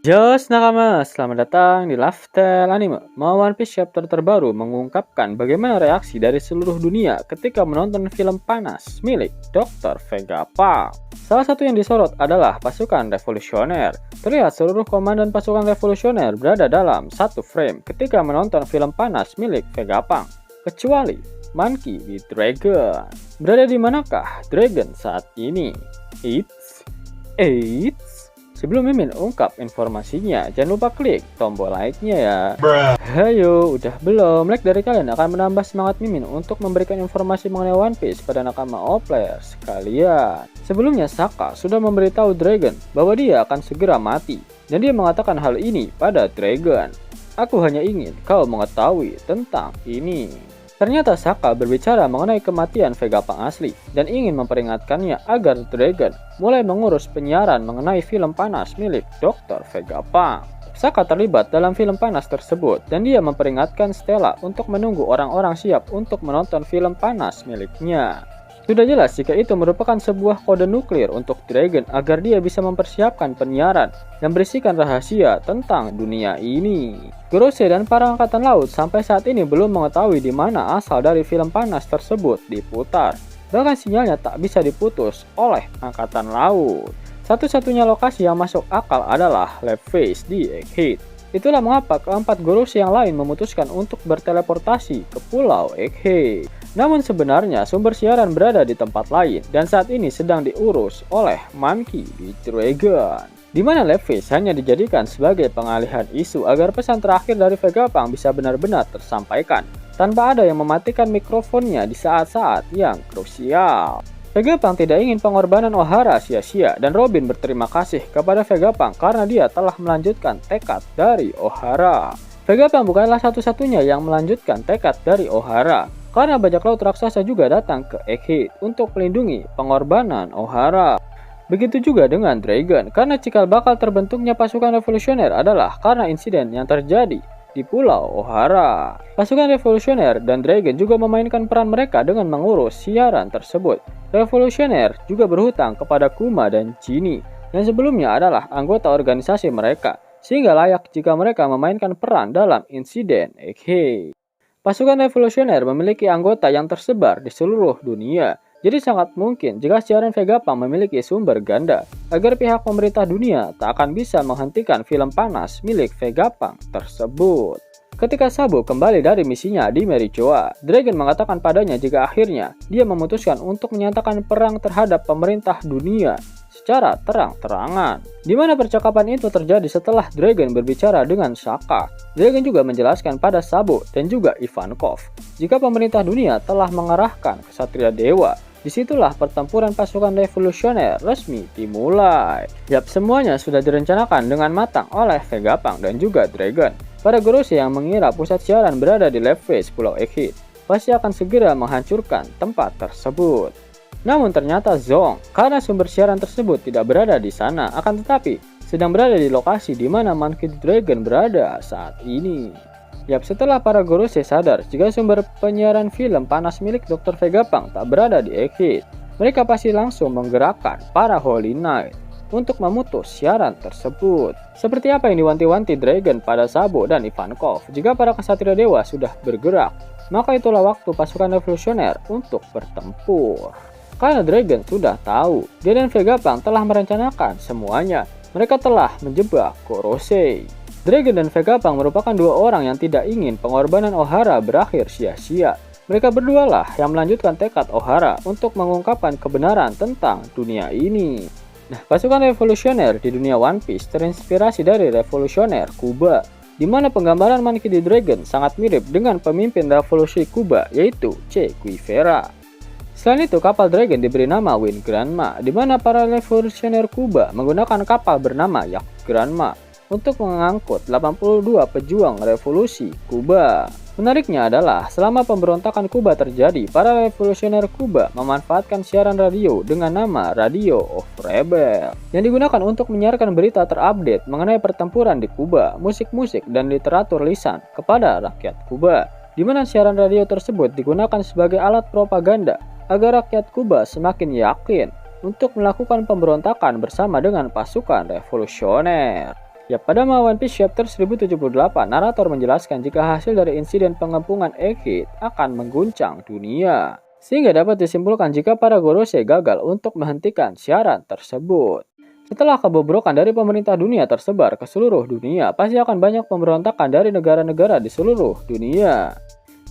Jos nakama, selamat datang di Lifestyle Anime. One Piece chapter terbaru mengungkapkan bagaimana reaksi dari seluruh dunia ketika menonton film panas milik Dr. Vegapunk. Salah satu yang disorot adalah pasukan revolusioner. Terlihat seluruh komandan pasukan revolusioner berada dalam satu frame ketika menonton film panas milik Vegapunk, kecuali Monkey D. Dragon. Berada di manakah Dragon saat ini? Eits. Sebelum Mimin ungkap informasinya, jangan lupa klik tombol like-nya ya. Hayo, udah belum? Like dari kalian akan menambah semangat Mimin untuk memberikan informasi mengenai One Piece pada nakama all players sekalian. Sebelumnya Sokka sudah memberitahu Dragon bahwa dia akan segera mati, dan dia mengatakan hal ini pada Dragon. Aku hanya ingin kau mengetahui tentang ini. Ternyata Sokka berbicara mengenai kematian Vegapunk asli dan ingin memperingatkannya agar Dragon mulai mengurus penyiaran mengenai film panas milik Dr. Vegapunk. Sokka terlibat dalam film panas tersebut dan dia memperingatkan Stella untuk menunggu orang-orang siap untuk menonton film panas miliknya. Sudah jelas jika itu merupakan sebuah kode nuklir untuk Dragon agar dia bisa mempersiapkan penyiaran yang berisikan rahasia tentang dunia ini. Gorosei dan para angkatan laut sampai saat ini belum mengetahui di mana asal dari film panas tersebut diputar. Bahkan sinyalnya tak bisa diputus oleh angkatan laut. Satu-satunya lokasi yang masuk akal adalah Lab Phase di Egghead. Itulah mengapa keempat Gorosei yang lain memutuskan untuk berteleportasi ke Pulau Egghead. Namun sebenarnya sumber siaran berada di tempat lain dan saat ini sedang diurus oleh Monkey D. Dragon, di mana Lab Phase hanya dijadikan sebagai pengalihan isu agar pesan terakhir dari Vegapunk bisa benar-benar tersampaikan tanpa ada yang mematikan mikrofonnya di saat-saat yang krusial. Vegapunk tidak ingin pengorbanan Ohara sia-sia dan Robin berterima kasih kepada Vegapunk karena dia telah melanjutkan tekad dari Ohara. Vegapunk bukanlah satu-satunya yang melanjutkan tekad dari Ohara, karena bajak laut raksasa juga datang ke Egghead untuk melindungi pengorbanan Ohara. Begitu juga dengan Dragon, karena cikal bakal terbentuknya pasukan revolusioner adalah karena insiden yang terjadi di Pulau Ohara. Pasukan revolusioner dan Dragon juga memainkan peran mereka dengan mengurus siaran tersebut. Revolusioner juga berhutang kepada Kuma dan Genie, yang sebelumnya adalah anggota organisasi mereka, sehingga layak jika mereka memainkan peran dalam insiden Egghead. Pasukan revolusioner memiliki anggota yang tersebar di seluruh dunia, jadi sangat mungkin jika siaran Vegapunk memiliki sumber ganda, agar pihak pemerintah dunia tak akan bisa menghentikan film panas milik Vegapunk tersebut. Ketika Sabo kembali dari misinya di Mericoa, Dragon mengatakan padanya jika akhirnya dia memutuskan untuk menyatakan perang terhadap pemerintah dunia secara terang-terangan. Di mana percakapan itu terjadi setelah Dragon berbicara dengan Sokka. Dragon juga menjelaskan pada Sabo dan juga Ivankov jika pemerintah dunia telah mengarahkan Ksatria Dewa. Disitulah pertempuran pasukan revolusioner resmi dimulai. Yap, semuanya sudah direncanakan dengan matang oleh Vegapunk dan juga Dragon. Para Gorosei yang mengira pusat siaran berada di Lab Phase Pulau Egghead pasti akan segera menghancurkan tempat tersebut. Namun ternyata Zong, karena sumber siaran tersebut tidak berada di sana, akan tetapi sedang berada di lokasi di mana Monkey D. Dragon berada saat ini. Yap, setelah para Gorosei sadar jika sumber penyiaran film panas milik Dr. Vegapunk tak berada di Egghead, mereka pasti langsung menggerakkan para Holy Knight untuk memutus siaran tersebut. Seperti apa yang diwanti-wanti Dragon pada Sabo dan Ivankov, jika para Ksatria Dewa sudah bergerak, maka itulah waktu pasukan revolusioner untuk bertempur. Karena Dragon sudah tahu, dia dan Vegapunk telah merencanakan semuanya. Mereka telah menjebak Gorosei. Dragon dan Vegapunk merupakan dua orang yang tidak ingin pengorbanan Ohara berakhir sia-sia. Mereka berdualah yang melanjutkan tekad Ohara untuk mengungkapkan kebenaran tentang dunia ini. Nah, pasukan revolusioner di dunia One Piece terinspirasi dari revolusioner Kuba, di mana penggambaran Monkey D. Dragon sangat mirip dengan pemimpin revolusi Kuba, yaitu Che Guevara. Selain itu, kapal Dragon diberi nama Wind Granma, di mana para revolusioner Kuba menggunakan kapal bernama Yak Granma untuk mengangkut 82 pejuang revolusi Kuba. Menariknya adalah, selama pemberontakan Kuba terjadi, para revolusioner Kuba memanfaatkan siaran radio dengan nama Radio of Rebel, yang digunakan untuk menyiarkan berita terupdate mengenai pertempuran di Kuba, musik-musik, dan literatur lisan kepada rakyat Kuba, di mana siaran radio tersebut digunakan sebagai alat propaganda agar rakyat Kuba semakin yakin untuk melakukan pemberontakan bersama dengan pasukan revolusioner. Ya, pada One Piece chapter 1078, narator menjelaskan jika hasil dari insiden pengepungan Egghead akan mengguncang dunia. Sehingga dapat disimpulkan jika para Gorosei gagal untuk menghentikan siaran tersebut. Setelah kebobrokan dari pemerintah dunia tersebar ke seluruh dunia, pasti akan banyak pemberontakan dari negara-negara di seluruh dunia.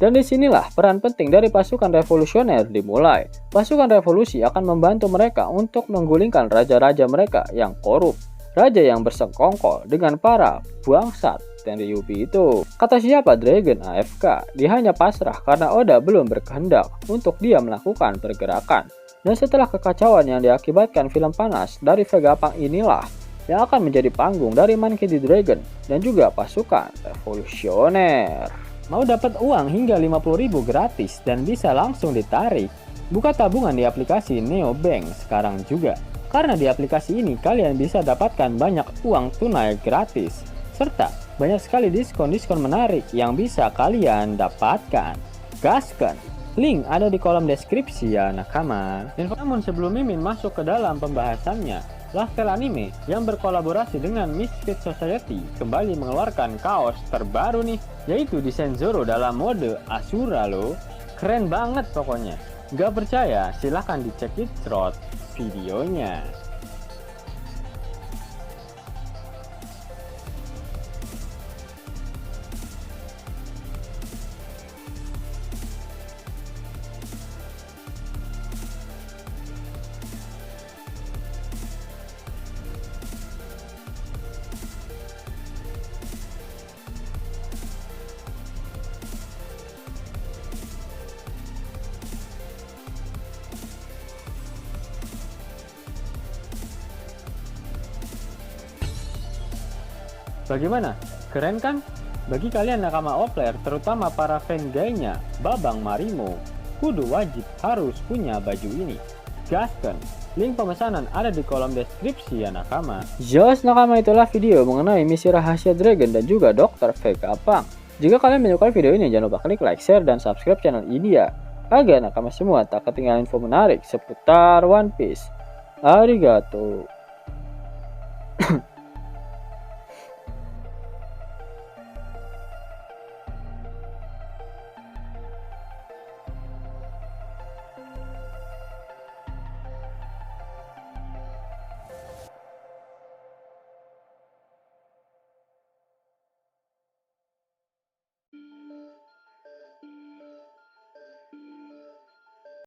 Dan disinilah peran penting dari pasukan revolusioner dimulai. Pasukan revolusi akan membantu mereka untuk menggulingkan raja-raja mereka yang korup. Raja yang bersekongkol dengan para bangsat dari Yubi itu. Kata siapa Dragon AFK? Dia hanya pasrah karena Oda belum berkehendak untuk dia melakukan pergerakan. Dan setelah kekacauan yang diakibatkan film panas dari Vegapunk inilah yang akan menjadi panggung dari Monkey D. Dragon dan juga pasukan revolusioner. Mau dapat uang hingga 50.000 gratis dan bisa langsung ditarik? Buka tabungan di aplikasi Neobank sekarang juga. Karena di aplikasi ini kalian bisa dapatkan banyak uang tunai gratis. Serta banyak sekali diskon-diskon menarik yang bisa kalian dapatkan. Gaskan! Link ada di kolom deskripsi ya nakama. Namun sebelum Mimin masuk ke dalam pembahasannya, Lifestyle Anime yang berkolaborasi dengan Misfit Society kembali mengeluarkan kaos terbaru nih, yaitu desain Zoro dalam mode Asura loh. Keren banget pokoknya. Gak percaya? Silahkan dicek di thread videonya. Bagaimana? Keren kan? Bagi kalian nakama Opler, terutama para fan gaynya Babang Marimo, kudu wajib harus punya baju ini. Gaskan! Link pemesanan ada di kolom deskripsi ya nakama. Jos nakama, itulah video mengenai misi rahasia Dragon dan juga Dr. Vegapunk. Jika kalian menyukai video ini, jangan lupa klik like, share, dan subscribe channel ini ya. Agar nakama semua tak ketinggalan info menarik seputar One Piece. Arigato.